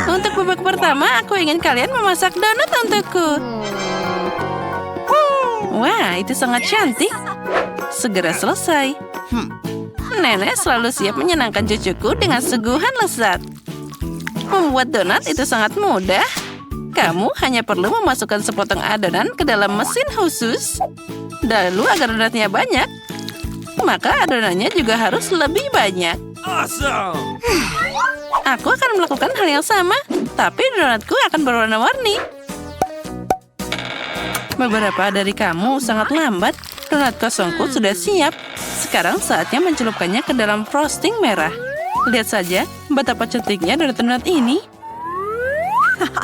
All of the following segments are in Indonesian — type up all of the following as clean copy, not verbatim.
Untuk babak pertama, aku ingin kalian memasak donat untukku. Wah, itu sangat cantik. Segera selesai. Nenek selalu siap menyenangkan cucuku dengan suguhan lezat. Membuat donat itu sangat mudah. Kamu hanya perlu memasukkan sepotong adonan ke dalam mesin khusus. Lalu agar donatnya banyak, maka adonannya juga harus lebih banyak. Awesome! Aku akan melakukan hal yang sama, tapi donatku akan berwarna-warni. Beberapa dari kamu sangat lambat. Donat kosongku sudah siap. Sekarang saatnya mencelupkannya ke dalam frosting merah. Lihat saja betapa cantiknya donat-donat ini.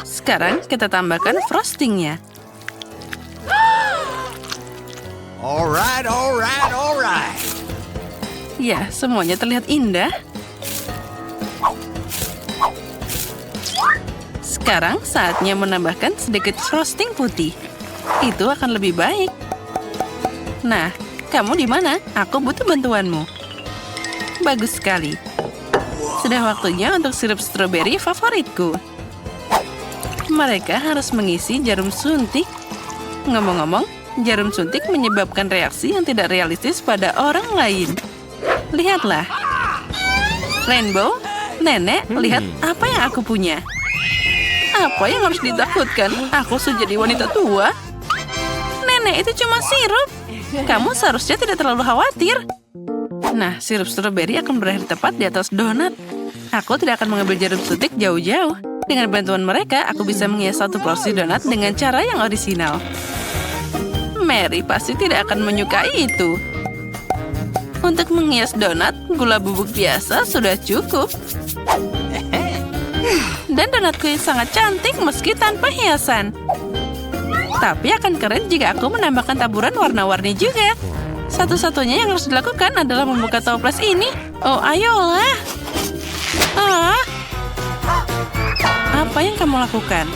Sekarang kita tambahkan frostingnya. Alright, alright, alright. Ya, semuanya terlihat indah. Sekarang saatnya menambahkan sedikit frosting putih. Itu akan lebih baik. Nah, kamu di mana? Aku butuh bantuanmu. Bagus sekali. Sudah waktunya untuk sirup stroberi favoritku. Mereka harus mengisi jarum suntik. Ngomong-ngomong, jarum suntik menyebabkan reaksi yang tidak realistis pada orang lain. Lihatlah. Rainbow, Nenek, lihat apa yang aku punya. Apa yang harus ditakutkan? Aku sudah jadi wanita tua. Nenek, itu cuma sirup. Kamu seharusnya tidak terlalu khawatir. Nah, sirup stroberi akan berakhir tepat di atas donat. Aku tidak akan mengambil jarum suntik jauh-jauh. Dengan bantuan mereka, aku bisa menghias satu porsi donat dengan cara yang orisinal. Mary pasti tidak akan menyukai itu. Untuk menghias donat, gula bubuk biasa sudah cukup. Dan donatku sangat cantik meski tanpa hiasan. Tapi akan keren jika aku menambahkan taburan warna-warni juga. Satu-satunya yang harus dilakukan adalah membuka toples ini. Oh, ayolah. Apa yang kamu lakukan?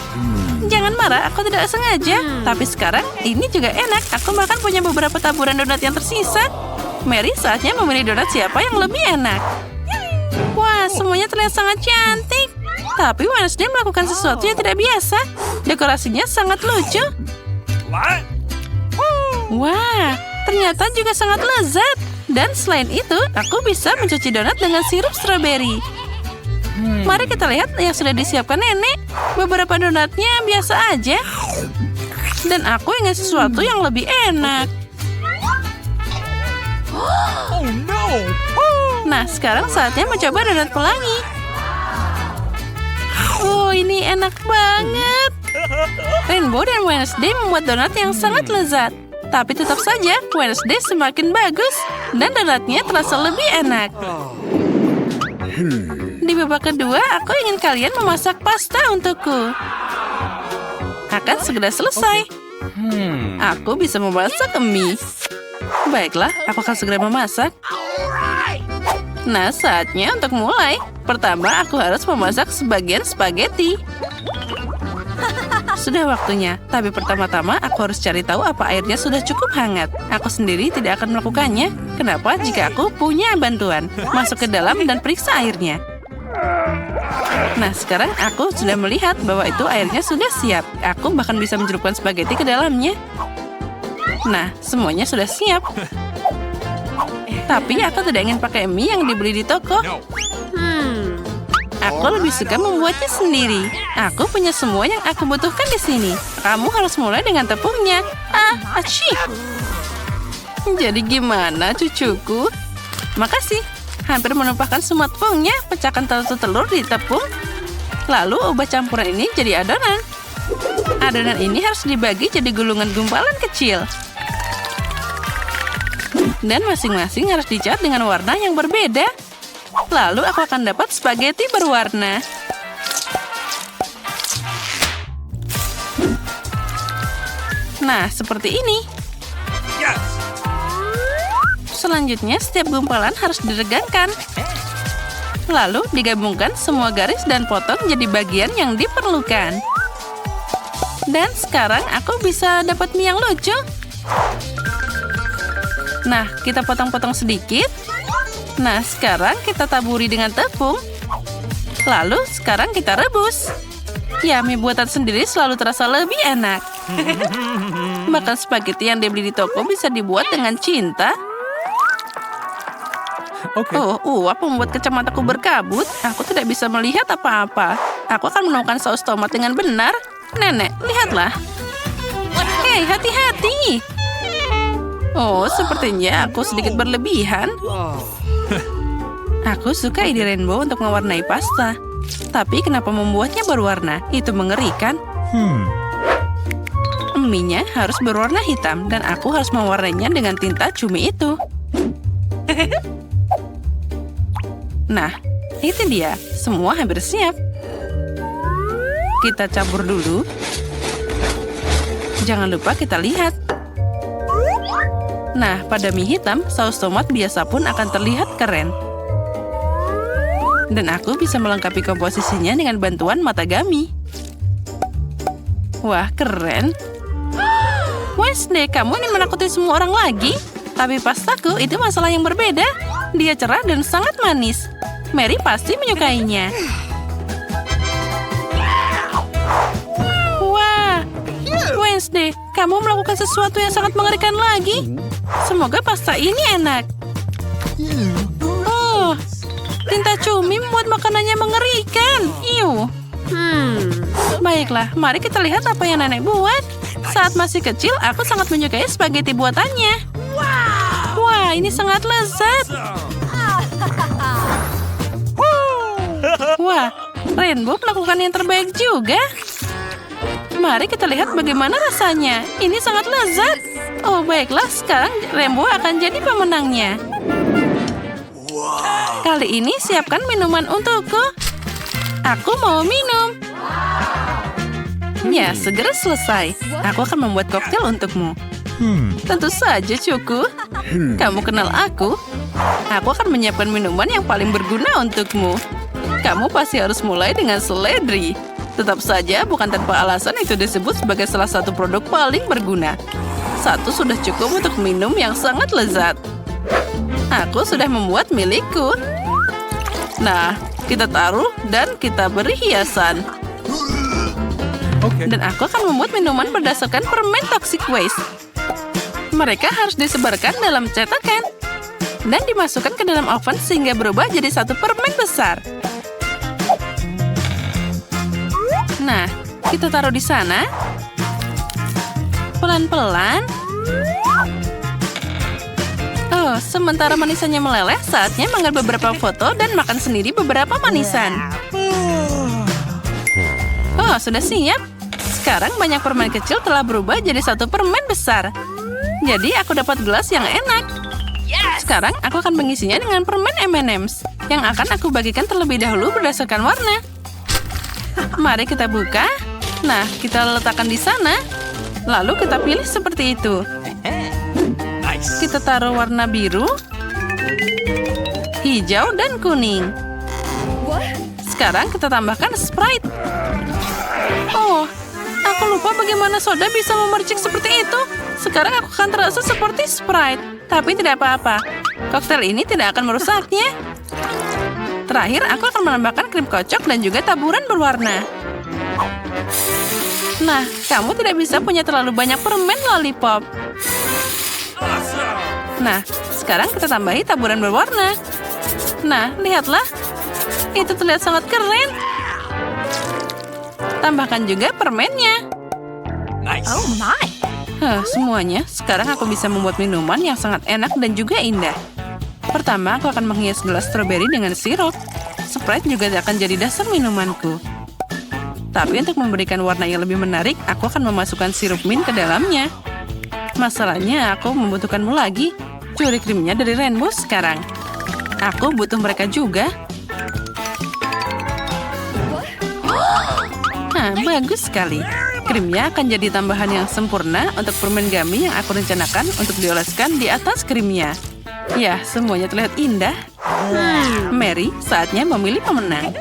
Jangan marah, aku tidak sengaja. Tapi sekarang ini juga enak. Aku bahkan punya beberapa taburan donat yang tersisa. Mary, saatnya memilih donat siapa yang lebih enak. Wah, semuanya terlihat sangat cantik. Tapi Wednesday melakukan sesuatu yang tidak biasa. Dekorasinya sangat lucu. What? Wah, ternyata juga sangat lezat. Dan selain itu, aku bisa mencuci donat dengan sirup stroberi. Mari kita lihat yang sudah disiapkan nenek. Beberapa donatnya biasa aja. Dan aku ingin sesuatu yang lebih enak. Oh no! Nah, sekarang saatnya mencoba donat pelangi. Oh, ini enak banget. Rainbow dan Wednesday membuat donat yang sangat lezat. Tapi tetap saja, Wednesday semakin bagus. Dan donatnya terasa lebih enak. Di babak kedua, aku ingin kalian memasak pasta untukku. Akan segera selesai. Aku bisa memasak mie. Baiklah, aku akan segera memasak. Nah, saatnya untuk mulai. Pertama, aku harus memasak sebagian spaghetti. Sudah waktunya, tapi pertama-tama aku harus cari tahu apa airnya sudah cukup hangat. Aku sendiri tidak akan melakukannya. Kenapa jika aku punya bantuan? Masuk ke dalam dan periksa airnya. Nah, sekarang aku sudah melihat bahwa itu airnya sudah siap. Aku bahkan bisa mencelupkan spaghetti ke dalamnya. Nah, semuanya sudah siap. Tapi aku tidak ingin pakai mie yang dibeli di toko. Aku lebih suka membuatnya sendiri. Aku punya semua yang aku butuhkan di sini. Kamu harus mulai dengan tepungnya. Aci. Jadi gimana, cucuku? Makasih. Hampir menumpahkan semua tepungnya. Pecahkan satu telur di tepung. Lalu ubah campuran ini jadi adonan. Adonan ini harus dibagi jadi gulungan gumpalan kecil. Dan masing-masing harus dicat dengan warna yang berbeda. Lalu aku akan dapat spaghetti berwarna. Nah, seperti ini. Yes! Selanjutnya, setiap gumpalan harus diregangkan. Lalu digabungkan semua garis dan potong jadi bagian yang diperlukan. Dan sekarang aku bisa dapat mie yang lucu. Nah, kita potong-potong sedikit. Nah, sekarang kita taburi dengan tepung. Lalu sekarang kita rebus. Ya, mie buatan sendiri selalu terasa lebih enak. Makan spaghetti yang dibeli di toko bisa dibuat dengan cinta. Okay. Oh, uap membuat kacamataku berkabut. Aku tidak bisa melihat apa-apa. Aku akan menemukan saus tomat dengan benar. Nenek, lihatlah. Hei, hati-hati. Oh, sepertinya aku sedikit berlebihan. Aku suka ide rainbow untuk mewarnai pasta. Tapi kenapa membuatnya berwarna? Itu mengerikan. Mie-nya harus berwarna hitam dan aku harus mewarnainya dengan tinta cumi itu. Nah, itu dia. Semua hampir siap. Kita campur dulu. Jangan lupa kita lihat. Nah, pada mie hitam, saus tomat biasa pun akan terlihat keren. Dan aku bisa melengkapi komposisinya dengan bantuan matagami. Wah, keren. Wednesday, kamu ingin menakuti semua orang lagi? Tapi pastaku itu masalah yang berbeda. Dia cerah dan sangat manis. Mary pasti menyukainya. Wah, Wednesday, kamu melakukan sesuatu yang sangat mengerikan lagi. Semoga pasta ini enak. Oh, tinta cumi membuat makanannya mengerikan. Iu. Baiklah, mari kita lihat apa yang nenek buat. Saat masih kecil, aku sangat menyukai spaghetti buatannya. Wah, ini sangat lezat. Wah, Rainbow melakukan yang terbaik juga. Mari kita lihat bagaimana rasanya. Ini sangat lezat. Oh, baiklah, sekarang Rainbow akan jadi pemenangnya. Kali ini siapkan minuman untukku. Aku mau minum. Ya, segera selesai. Aku akan membuat koktail untukmu. Tentu saja, Cuku. Kamu kenal aku. Aku akan menyiapkan minuman yang paling berguna untukmu. Kamu pasti harus mulai dengan seledri. Tetap saja, bukan tanpa alasan itu disebut sebagai salah satu produk paling berguna. Satu sudah cukup untuk minum yang sangat lezat. Aku sudah membuat milikku. Nah, kita taruh dan kita beri hiasan. Dan aku akan membuat minuman berdasarkan permen toxic waste. Mereka harus disebarkan dalam cetakan dan dimasukkan ke dalam oven sehingga berubah jadi satu permen besar. Nah, kita taruh di sana. Pelan-pelan. Oh, sementara manisannya meleleh, saatnya mengambil beberapa foto dan makan sendiri beberapa manisan. Oh, sudah siap. Sekarang banyak permen kecil telah berubah jadi satu permen besar. Jadi aku dapat gelas yang enak. Sekarang aku akan mengisinya dengan permen M&M's yang akan aku bagikan terlebih dahulu berdasarkan warna. Mari kita buka. Nah, kita letakkan di sana. Lalu kita pilih seperti itu. Kita taruh warna biru, hijau, dan kuning. Sekarang kita tambahkan Sprite. Oh, aku lupa bagaimana soda bisa memercik seperti itu. Sekarang aku akan terasa seperti Sprite. Tapi tidak apa-apa. Koktail ini tidak akan merusaknya. Terakhir, aku akan menambahkan krim kocok dan juga taburan berwarna. Nah, kamu tidak bisa punya terlalu banyak permen lollipop. Nah, sekarang kita tambahi taburan berwarna. Nah, lihatlah. Itu terlihat sangat keren. Tambahkan juga permennya. Oh my. Semuanya. Sekarang aku bisa membuat minuman yang sangat enak dan juga indah. Pertama, aku akan menghias gelas stroberi dengan sirup. Sprite juga akan jadi dasar minumanku. Tapi untuk memberikan warna yang lebih menarik, aku akan memasukkan sirup mint ke dalamnya. Masalahnya, aku membutuhkanmu lagi. Curi krimnya dari Rainbow sekarang. Aku butuh mereka juga. Nah, bagus sekali. Krimnya akan jadi tambahan yang sempurna untuk permen gummy yang aku rencanakan untuk dioleskan di atas krimnya. Ya, semuanya terlihat indah. Mary, saatnya memilih pemenang.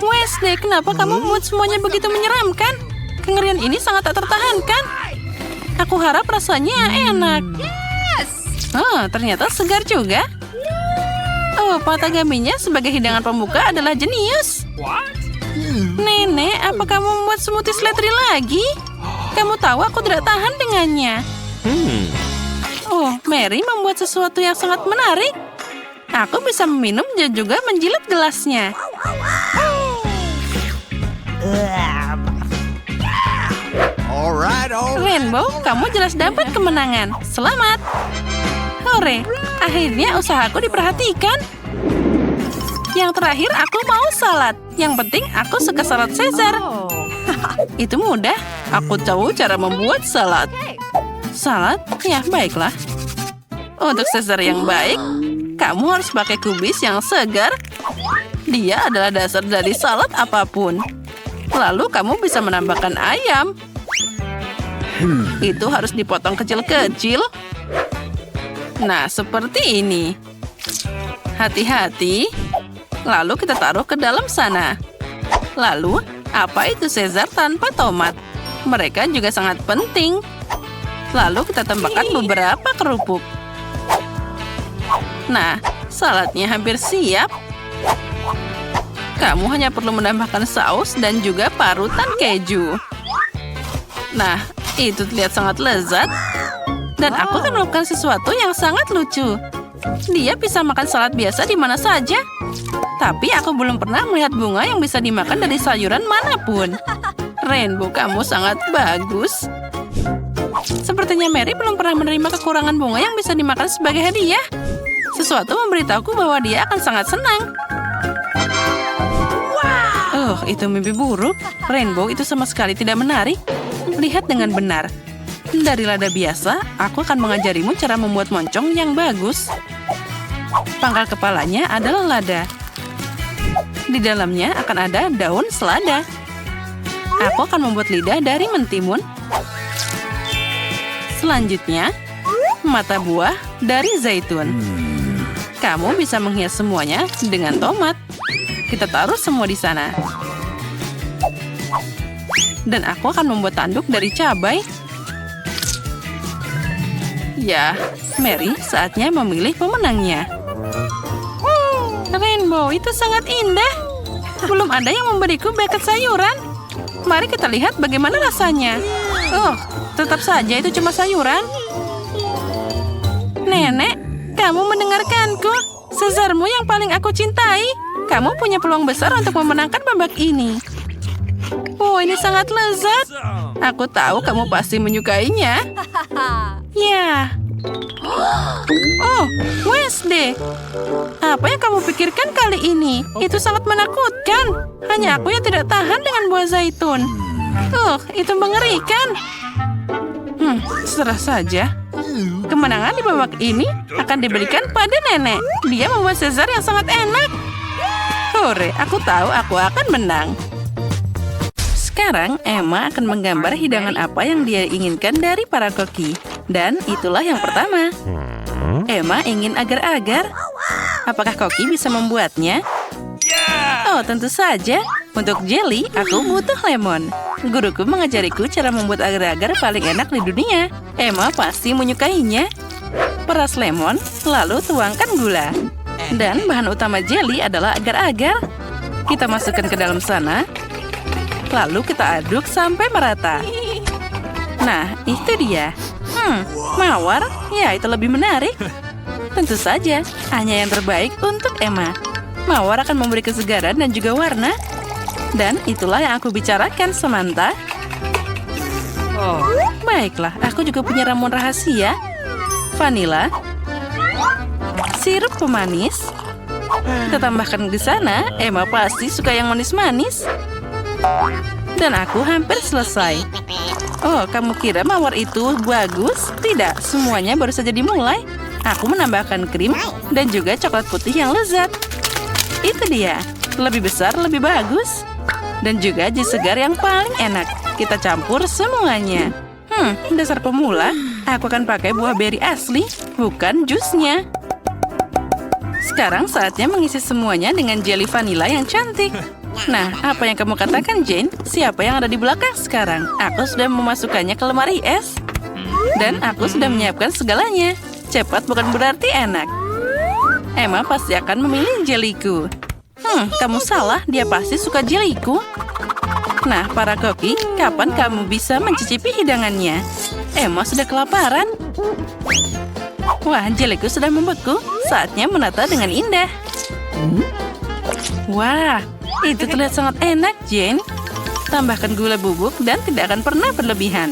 Wednesday, kenapa kamu membuat semuanya begitu menyeramkan? Kengerian ini sangat tak tertahankan. Aku harap rasanya enak. Oh, ternyata segar juga. Oh, patagaminya sebagai hidangan pembuka adalah jenius. Nenek, apa kamu membuat smoothie seledri lagi? Kamu tahu aku tidak tahan dengannya. Oh, Mary membuat sesuatu yang sangat menarik. Aku bisa meminum dan juga menjilat gelasnya. Alright. Rainbow, kamu jelas dapat kemenangan. Selamat. Hore, akhirnya usahaku diperhatikan. Yang terakhir aku mau salad. Yang penting aku suka salad Caesar. Itu mudah. Aku tahu cara membuat salad. Salad? Ya, baiklah. Untuk Caesar yang baik, kamu harus pakai kubis yang segar. Dia adalah dasar dari salad apapun. Lalu kamu bisa menambahkan ayam. Itu harus dipotong kecil-kecil. Nah, seperti ini. Hati-hati. Lalu kita taruh ke dalam sana. Lalu, apa itu Caesar tanpa tomat? Mereka juga sangat penting. Lalu kita tambahkan beberapa kerupuk. Nah, saladnya hampir siap. Kamu hanya perlu menambahkan saus dan juga parutan keju. Nah, itu terlihat sangat lezat. Dan aku akan melakukan sesuatu yang sangat lucu. Dia bisa makan salad biasa di mana saja. Tapi aku belum pernah melihat bunga yang bisa dimakan dari sayuran manapun. Rainbow, kamu sangat bagus. Sepertinya Mary belum pernah menerima kekurangan bunga yang bisa dimakan sebagai hadiah. Sesuatu memberitahuku bahwa dia akan sangat senang. Oh, itu mimpi buruk. Rainbow, itu sama sekali tidak menarik. Lihat dengan benar. Dari lada biasa, aku akan mengajarimu cara membuat moncong yang bagus. Pangkal kepalanya adalah lada. Di dalamnya akan ada daun selada. Aku akan membuat lidah dari mentimun. Selanjutnya, mata buah dari zaitun. Kamu bisa menghias semuanya dengan tomat. Kita taruh semua di sana. Dan aku akan membuat tanduk dari cabai. Ya, Mary, saatnya memilih pemenangnya. Rainbow, itu sangat indah. Belum ada yang memberiku bucket sayuran. Mari kita lihat bagaimana rasanya. Oh, tetap saja itu cuma sayuran. Nenek, kamu mendengarkanku. Caesarmu yang paling aku cintai. Kamu punya peluang besar untuk memenangkan babak ini. Oh, ini sangat lezat. Aku tahu kamu pasti menyukainya. Ya. Oh, Wednesday. Apa yang kamu pikirkan kali ini? Itu sangat menakutkan. Hanya aku yang tidak tahan dengan buah zaitun. Itu mengerikan. Serah saja. Kemenangan di babak ini akan diberikan pada nenek. Dia membuat Caesar yang sangat enak. Hore, aku tahu aku akan menang. Sekarang, Emma akan menggambar hidangan apa yang dia inginkan dari para koki. Dan itulah yang pertama. Emma ingin agar-agar. Apakah koki bisa membuatnya? Oh, tentu saja. Untuk jelly, aku butuh lemon. Guruku mengajariku cara membuat agar-agar paling enak di dunia. Emma pasti menyukainya. Peras lemon, lalu tuangkan gula. Dan bahan utama jelly adalah agar-agar. Kita masukkan ke dalam sana. Lalu kita aduk sampai merata. Nah, itu dia. Mawar? Ya, itu lebih menarik. Tentu saja, hanya yang terbaik untuk Emma. Mawar akan memberi kesegaran dan juga warna. Dan itulah yang aku bicarakan, Samantha. Baiklah, aku juga punya ramuan rahasia. Vanila. Sirup pemanis. Kita tambahkan ke sana. Emma pasti suka yang manis-manis. Dan aku hampir selesai. Oh, kamu kira mawar itu bagus? Tidak, semuanya baru saja dimulai. Aku menambahkan krim dan juga coklat putih yang lezat. Itu dia. Lebih besar, lebih bagus. Dan juga jus segar yang paling enak. Kita campur semuanya. Dasar pemula. Aku akan pakai buah beri asli, bukan jusnya. Sekarang saatnya mengisi semuanya dengan jelly vanila yang cantik. Nah, apa yang kamu katakan, Jane? Siapa yang ada di belakang sekarang? Aku sudah memasukkannya ke lemari es. Dan aku sudah menyiapkan segalanya. Cepat bukan berarti enak. Emma pasti akan memilih jeliku. Kamu salah, dia pasti suka jeliku. Nah, para koki, kapan kamu bisa mencicipi hidangannya? Emma sudah kelaparan. Wah, jeliku sudah membeku. Saatnya menata dengan indah. Wah, itu terlihat sangat enak, Jane. Tambahkan gula bubuk dan tidak akan pernah berlebihan.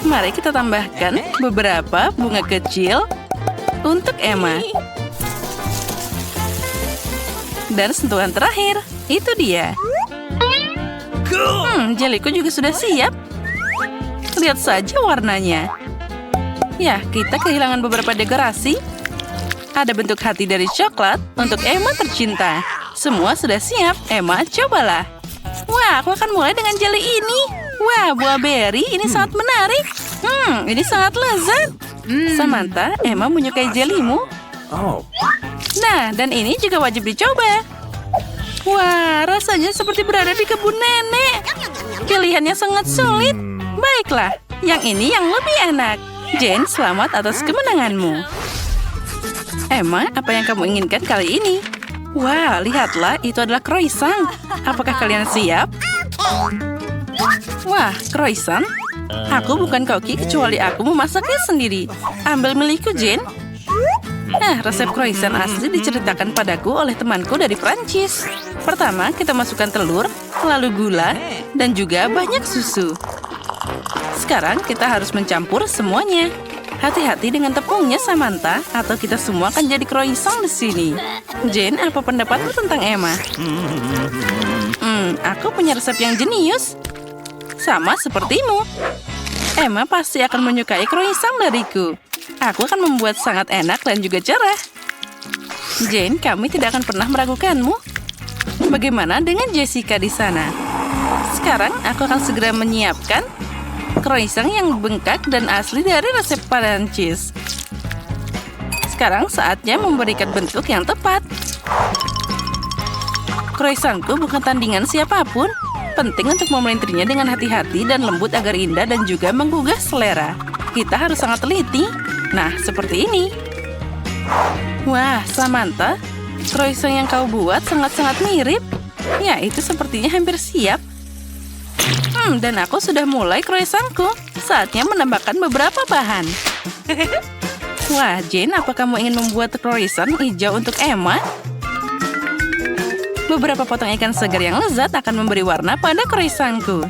Mari kita tambahkan beberapa bunga kecil untuk Emma. Dan sentuhan terakhir, itu dia. Jeliku juga sudah siap. Lihat saja warnanya. Ya, kita kehilangan beberapa dekorasi. Ada bentuk hati dari coklat untuk Emma tercinta. Semua sudah siap. Emma, cobalah. Wah, aku akan mulai dengan jeli ini. Wah, buah beri ini sangat menarik. Ini sangat lezat. Samantha, Emma menyukai jelimu. Nah, dan ini juga wajib dicoba. Wah, rasanya seperti berada di kebun nenek. Pilihannya sangat sulit. Baiklah, yang ini yang lebih enak. Jane, selamat atas kemenanganmu. Emma, apa yang kamu inginkan kali ini? Wah, lihatlah, itu adalah croissant. Apakah kalian siap? Wah, croissant? Aku bukan koki kecuali aku memasaknya sendiri. Ambil milikku, Jane. Nah, resep croissant asli diceritakan padaku oleh temanku dari Prancis. Pertama, kita masukkan telur, lalu gula, dan juga banyak susu. Sekarang kita harus mencampur semuanya. Hati-hati dengan tepungnya, Samantha, atau kita semua akan jadi croissant di sini. Jane, apa pendapatmu tentang Emma? Aku punya resep yang jenius. Sama sepertimu. Emma pasti akan menyukai croissant dariku. Aku akan membuat sangat enak dan juga cerah. Jane, kami tidak akan pernah meragukanmu. Bagaimana dengan Jessica di sana? Sekarang aku akan segera menyiapkan croissant yang bengkak dan asli dari resep Prancis. Sekarang saatnya memberikan bentuk yang tepat. Croissantku bukan tandingan siapapun. Penting untuk memelintirnya dengan hati-hati dan lembut agar indah dan juga menggugah selera. Kita harus sangat teliti. Nah, seperti ini. Wah, Samantha, croissant yang kau buat sangat-sangat mirip. Ya, itu sepertinya hampir siap. Dan aku sudah mulai croissantku. Saatnya menambahkan beberapa bahan. Wah, Jane, apa kamu ingin membuat croissant hijau untuk Emma? Beberapa potong ikan segar yang lezat akan memberi warna pada croissantku.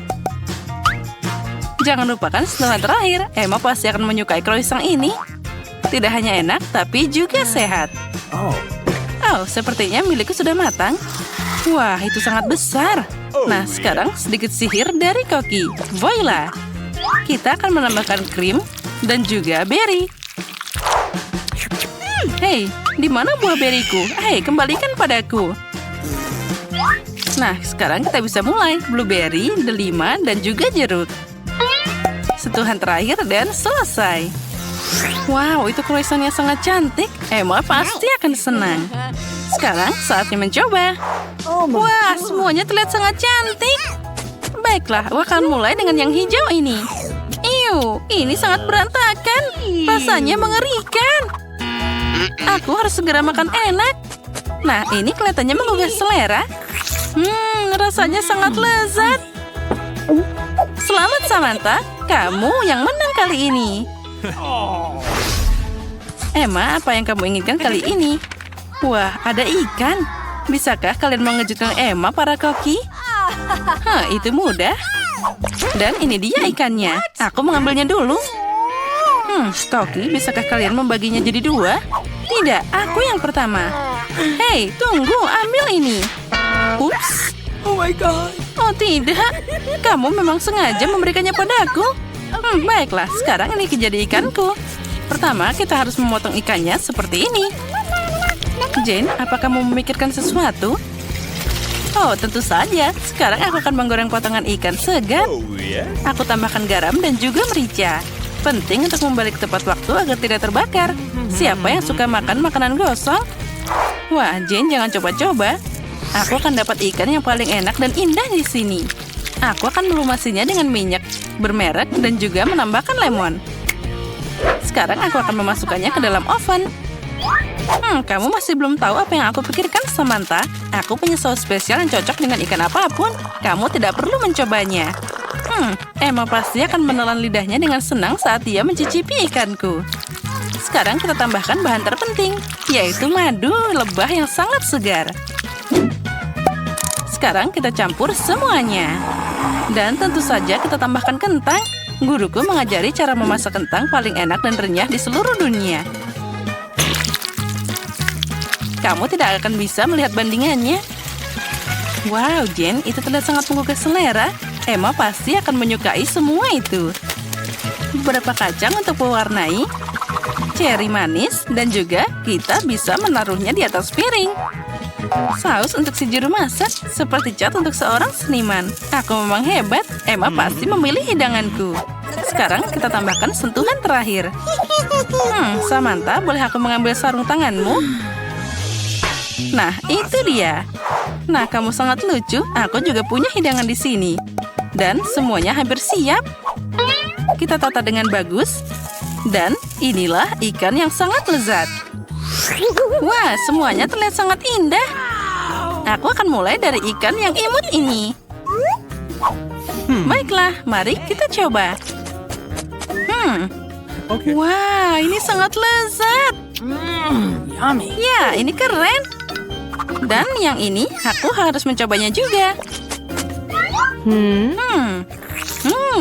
Jangan lupakan setelah terakhir, Emma pasti akan menyukai croissant ini. Tidak hanya enak, tapi juga sehat. Oh, sepertinya milikku sudah matang. Wah, itu sangat besar. Nah, sekarang sedikit sihir dari koki. Voila! Kita akan menambahkan krim dan juga berry. Hei, di mana buah beriku? Hei, kembalikan padaku. Nah, sekarang kita bisa mulai. Blueberry, delima, dan juga jeruk. Sentuhan terakhir dan selesai. Wow, itu croissantnya sangat cantik. Emma pasti akan senang. Sekarang saatnya mencoba. Wah, semuanya terlihat sangat cantik. Baiklah, aku akan mulai dengan yang hijau ini. Ini sangat berantakan. Rasanya mengerikan. Aku harus segera makan enak. Nah, ini kelihatannya menggugah selera. Rasanya sangat lezat. Selamat, Samantha. Kamu yang menang kali ini. Emma, apa yang kamu inginkan kali ini? Wah, ada ikan. Bisakah kalian mengejutkan Emma, para koki? Itu mudah. Dan ini dia ikannya. Aku mengambilnya dulu. Koki, bisakah kalian membaginya jadi dua? Tidak, aku yang pertama. Hei, tunggu, ambil ini. Ups. Oh my God. Oh tidak, kamu memang sengaja memberikannya padaku. Baiklah, sekarang ini jadi ikanku. Pertama, kita harus memotong ikannya seperti ini. Jane, apa kamu memikirkan sesuatu? Oh, tentu saja. Sekarang aku akan menggoreng potongan ikan segar. Aku tambahkan garam dan juga merica. Penting untuk membalik tepat waktu agar tidak terbakar. Siapa yang suka makan makanan gosong? Wah, Jane, jangan coba-coba. Aku akan dapat ikan yang paling enak dan indah di sini. Aku akan melumasinya dengan minyak bermerek dan juga menambahkan lemon. Sekarang aku akan memasukkannya ke dalam oven. Kamu masih belum tahu apa yang aku pikirkan, Samantha. Aku punya saus spesial yang cocok dengan ikan apapun. Kamu tidak perlu mencobanya. Emma pasti akan menelan lidahnya dengan senang saat dia mencicipi ikanku. Sekarang kita tambahkan bahan terpenting, yaitu madu lebah yang sangat segar. Sekarang kita campur semuanya. Dan tentu saja kita tambahkan kentang. Guruku mengajari cara memasak kentang paling enak dan renyah di seluruh dunia. Kamu tidak akan bisa melihat bandingannya. Wow, Jen, itu terlihat sangat menggugah selera. Emma pasti akan menyukai semua itu. Beberapa kacang untuk mewarnai, ceri manis, dan juga kita bisa menaruhnya di atas piring. Saus untuk si juru masak, seperti cat untuk seorang seniman. Aku memang hebat, Emma pasti memilih hidanganku. Sekarang kita tambahkan sentuhan terakhir. Samantha, boleh aku mengambil sarung tanganmu? Nah, itu dia. Nah, kamu sangat lucu. Aku juga punya hidangan di sini. Dan semuanya hampir siap. Kita tata dengan bagus. Dan inilah ikan yang sangat lezat. Wah, semuanya terlihat sangat indah. Aku akan mulai dari ikan yang imut ini. Baiklah, mari kita coba. Wah, ini sangat lezat. Yummy. Ya, ini keren. Dan yang ini, aku harus mencobanya juga.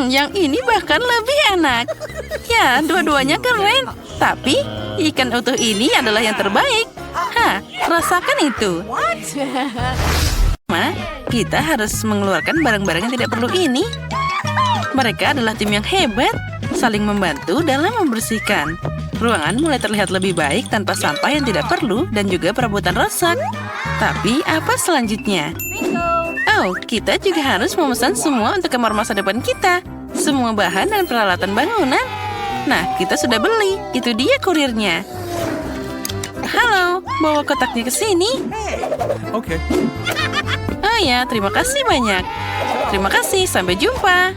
Yang ini bahkan lebih enak. Ya, dua-duanya keren. Tapi, ikan utuh ini adalah yang terbaik. Rasakan itu. Kita harus mengeluarkan barang-barang yang tidak perlu ini. Mereka adalah tim yang hebat, saling membantu dalam membersihkan. Ruangan mulai terlihat lebih baik tanpa sampah yang tidak perlu dan juga perabotan rusak. Tapi apa selanjutnya? Oh, kita juga harus memesan semua untuk kamar masa depan kita. Semua bahan dan peralatan bangunan. Nah, kita sudah beli. Itu dia kurirnya. Halo, bawa kotaknya ke sini. Okay. Oh ya, terima kasih banyak. Terima kasih, sampai jumpa.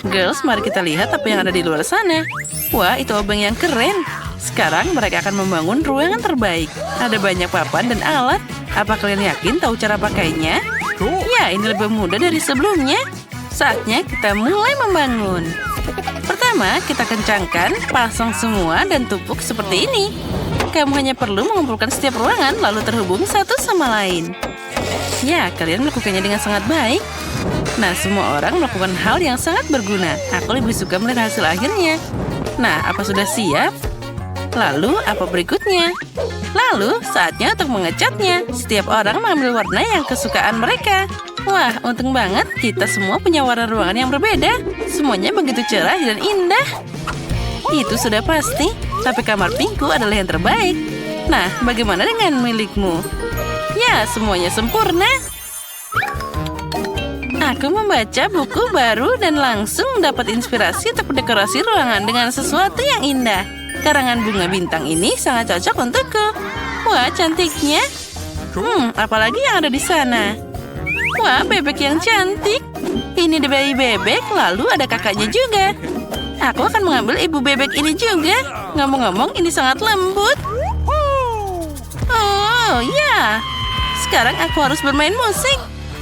Girls, mari kita lihat apa yang ada di luar sana. Wah, itu obeng yang keren. Sekarang mereka akan membangun ruangan terbaik. Ada banyak papan dan alat. Apa kalian yakin tahu cara pakainya? Ya, ini lebih mudah dari sebelumnya. Saatnya kita mulai membangun. Pertama, kita kencangkan, pasang semua, dan tumpuk seperti ini. Kamu hanya perlu mengumpulkan setiap ruangan, lalu terhubung satu sama lain. Ya, kalian melakukannya dengan sangat baik. Nah, semua orang melakukan hal yang sangat berguna. Aku lebih suka melihat hasil akhirnya. Nah, apa sudah siap? Lalu, apa berikutnya? Lalu, saatnya untuk mengecatnya. Setiap orang mengambil warna yang kesukaan mereka. Wah, untung banget kita semua punya warna ruangan yang berbeda. Semuanya begitu cerah dan indah. Itu sudah pasti, tapi kamar pinkku adalah yang terbaik. Nah, bagaimana dengan milikmu? Ya, semuanya sempurna. Aku membaca buku baru dan langsung mendapat inspirasi untuk dekorasi ruangan dengan sesuatu yang indah. Karangan bunga bintang ini sangat cocok untukku. Wah, cantiknya. Apalagi yang ada di sana? Wah, bebek yang cantik. Ini ada bayi bebek, lalu ada kakaknya juga. Aku akan mengambil ibu bebek ini juga. Ngomong-ngomong, ini sangat lembut. Oh, ya. Sekarang aku harus bermain musik.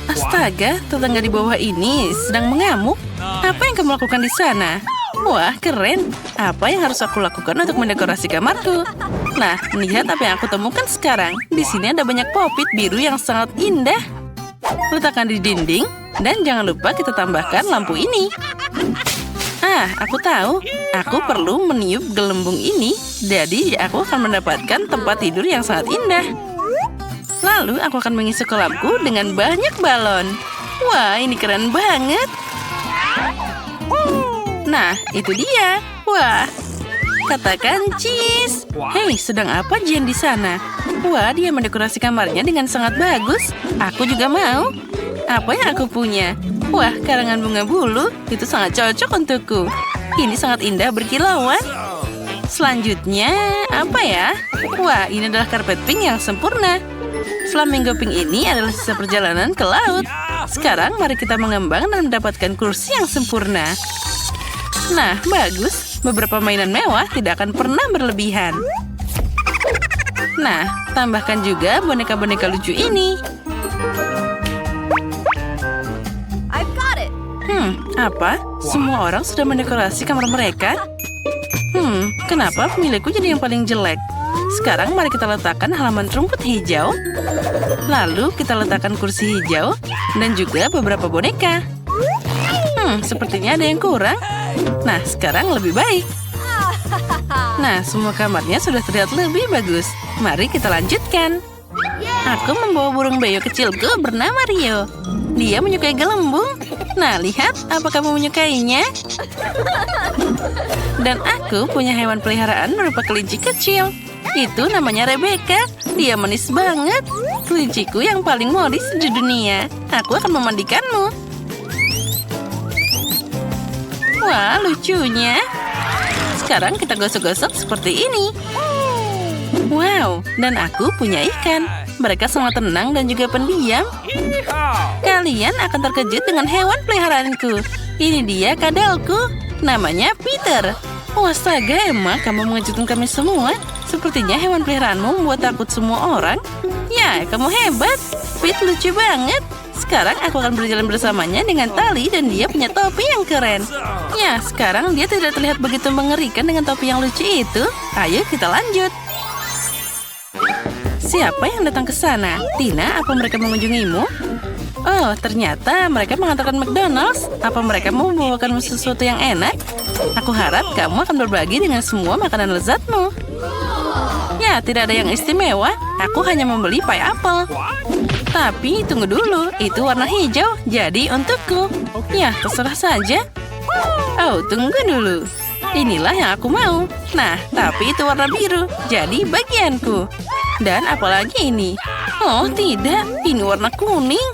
Astaga, tetangga di bawah ini sedang mengamuk. Apa yang kamu lakukan di sana? Wah, keren. Apa yang harus aku lakukan untuk mendekorasi kamarku? Nah, lihat apa yang aku temukan sekarang. Di sini ada banyak popit biru yang sangat indah. Letakkan di dinding. Dan jangan lupa kita tambahkan lampu ini. Aku tahu. Aku perlu meniup gelembung ini. Jadi, aku akan mendapatkan tempat tidur yang sangat indah. Lalu, aku akan mengisi kolamku dengan banyak balon. Wah, ini keren banget. Nah, itu dia. Wah, katakan cheese. Hei, sedang apa Jen di sana? Wah, dia mendekorasi kamarnya dengan sangat bagus. Aku juga mau. Apa yang aku punya? Wah, karangan bunga bulu. Itu sangat cocok untukku. Ini sangat indah berkilauan. Selanjutnya, apa ya? Wah, ini adalah karpet pink yang sempurna. Flamingo pink ini adalah sisa perjalanan ke laut. Sekarang mari kita mengembang dan mendapatkan kursi yang sempurna. Nah, bagus. Beberapa mainan mewah tidak akan pernah berlebihan. Nah, tambahkan juga boneka-boneka lucu ini. I've got it. Apa? Semua orang sudah mendekorasi kamar mereka? Kenapa pemilikku jadi yang paling jelek? Sekarang mari kita letakkan halaman rumput hijau. Lalu kita letakkan kursi hijau dan juga beberapa boneka. Sepertinya ada yang kurang. Nah, sekarang lebih baik. Nah, semua kamarnya sudah terlihat lebih bagus. Mari kita lanjutkan. Aku membawa burung beo kecilku bernama Rio. Dia menyukai gelembung. Nah, lihat, apa kamu menyukainya? Dan aku punya hewan peliharaan berupa kelinci kecil. Itu namanya Rebecca. Dia manis banget. Kelinciku yang paling modis di dunia. Aku akan memandikanmu. Wah, lucunya. Sekarang kita gosok-gosok seperti ini. Wow, dan aku punya ikan. Mereka sangat tenang dan juga pendiam. Kalian akan terkejut dengan hewan peliharaanku. Ini dia kadelku. Namanya Peter. Astaga, Emma, kamu mengejutkan kami semua. Sepertinya hewan peliharaanmu membuat takut semua orang. Ya, kamu hebat. Pete lucu banget. Sekarang aku akan berjalan bersamanya dengan tali dan dia punya topi yang keren. Ya, sekarang dia tidak terlihat begitu mengerikan dengan topi yang lucu itu. Ayo kita lanjut. Siapa yang datang ke sana? Tina, apa mereka mengunjungimu? Oh, ternyata mereka mengantarkan McDonald's. Apa mereka mau membawakanmu sesuatu yang enak? Aku harap kamu akan berbagi dengan semua makanan lezatmu. Ya, tidak ada yang istimewa. Aku hanya membeli pie apple. Tapi tunggu dulu, itu warna hijau, jadi untukku. Ya, terserah saja. Oh, tunggu dulu. Inilah yang aku mau. Nah, tapi itu warna biru, jadi bagianku. Dan apalagi ini? Oh, tidak, ini warna kuning.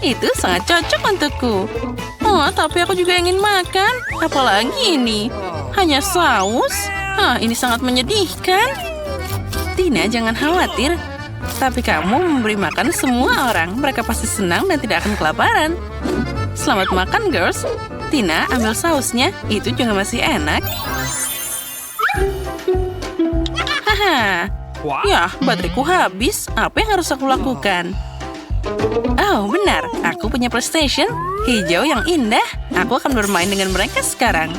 Itu sangat cocok untukku. Oh, tapi aku juga ingin makan. Apalagi ini? Hanya saus? Ini sangat menyedihkan. Tina, jangan khawatir. Tapi kamu memberi makan semua orang. Mereka pasti senang dan tidak akan kelaparan. Selamat makan, girls. Tina, ambil sausnya. Itu juga masih enak. Haha. Ya, bateraiku habis. Apa yang harus aku lakukan? Oh, benar. Aku punya PlayStation hijau yang indah. Aku akan bermain dengan mereka sekarang.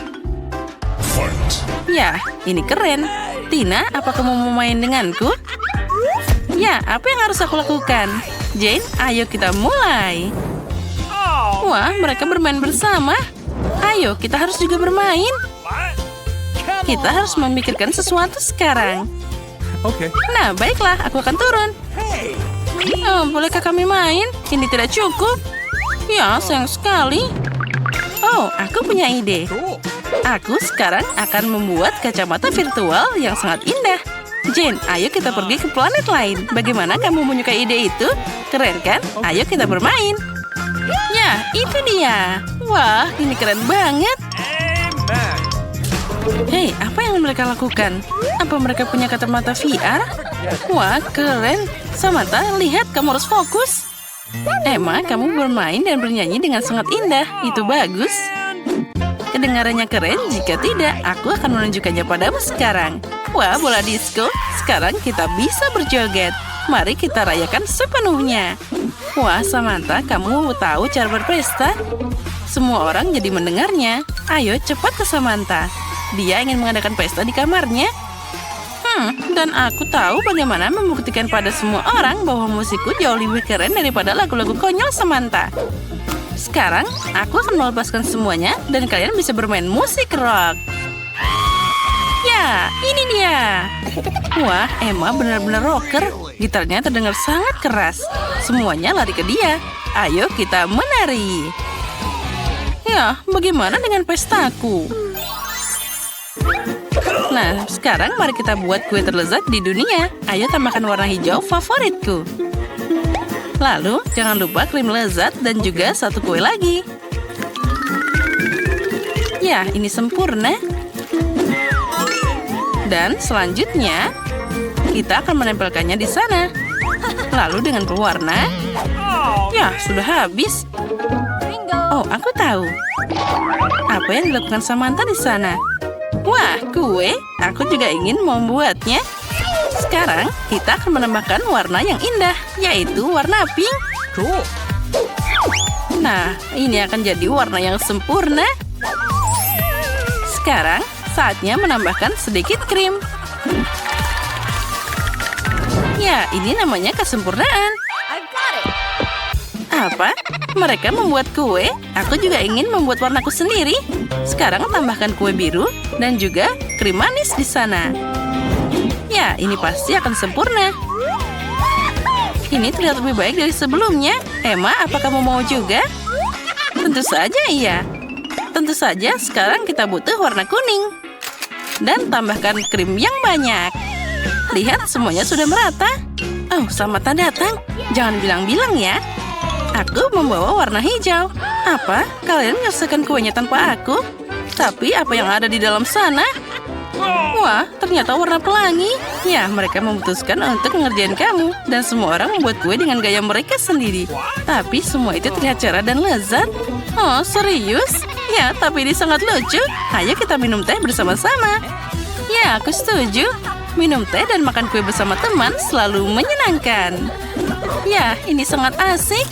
Ya, ini keren. Tina, apa kamu mau main denganku? Ya, apa yang harus aku lakukan? Jane, ayo kita mulai. Wah, mereka bermain bersama. Ayo, kita harus juga bermain. Kita harus memikirkan sesuatu sekarang. Okay. Nah, baiklah, aku akan turun. Oh, bolehkah kami main? Ini tidak cukup. Ya, sayang sekali. Oh, aku punya ide. Aku sekarang akan membuat kacamata virtual yang sangat indah. Jane, ayo kita pergi ke planet lain. Bagaimana kamu menyukai ide itu? Keren kan? Ayo kita bermain. Ya, itu dia. Wah, ini keren banget. Hei, apa yang mereka lakukan? Apa mereka punya kacamata VR? Wah, keren. Samantha, lihat, kamu harus fokus. Emma, kamu bermain dan bernyanyi dengan sangat indah. Itu bagus. Kedengarannya keren, jika tidak, aku akan menunjukkannya padamu sekarang. Wah, bola disco. Sekarang kita bisa berjoget. Mari kita rayakan sepenuhnya. Wah, Samantha, kamu tahu cara berpesta? Semua orang jadi mendengarnya. Ayo, cepat ke Samantha. Dia ingin mengadakan pesta di kamarnya. Dan aku tahu bagaimana membuktikan pada semua orang bahwa musikku jauh lebih keren daripada lagu-lagu konyol Samantha. Sekarang, aku akan melepaskan semuanya dan kalian bisa bermain musik rock. Ya, ini dia. Wah, Emma benar-benar rocker. Gitarnya terdengar sangat keras. Semuanya lari ke dia. Ayo kita menari. Ya, bagaimana dengan pestaku? Nah, sekarang mari kita buat kue terlezat di dunia. Ayo tambahkan warna hijau favoritku. Lalu, jangan lupa krim lezat dan juga satu kue lagi. Ya, ini sempurna. Dan selanjutnya, kita akan menempelkannya di sana. Lalu dengan pewarna. Ya, sudah habis. Oh, aku tahu. Apa yang dilakukan Samantha di sana? Wah, kue. Aku juga ingin membuatnya. Sekarang, kita akan menambahkan warna yang indah, yaitu warna pink. Cool. Nah, ini akan jadi warna yang sempurna. Sekarang, saatnya menambahkan sedikit krim. Ya, ini namanya kesempurnaan. I've got it. Apa? Mereka membuat kue? Aku juga ingin membuat warnaku sendiri. Sekarang tambahkan kue biru dan juga krim manis di sana. Ya, ini pasti akan sempurna. Ini terlihat lebih baik dari sebelumnya. Emma, apa kamu mau juga? Tentu saja iya. Tentu saja sekarang kita butuh warna kuning. Dan tambahkan krim yang banyak. Lihat, semuanya sudah merata. Oh, selamat datang. Jangan bilang-bilang ya. Aku membawa warna hijau. Apa? Kalian menyelesaikan kuenya tanpa aku? Tapi apa yang ada di dalam sana? Wah, ternyata warna pelangi. Ya, mereka memutuskan untuk mengerjain kamu. Dan semua orang membuat kue dengan gaya mereka sendiri. Tapi semua itu terlihat cerah dan lezat. Oh, serius? Ya, tapi ini sangat lucu. Ayo kita minum teh bersama-sama. Ya, aku setuju. Minum teh dan makan kue bersama teman selalu menyenangkan. Ya, ini sangat asik.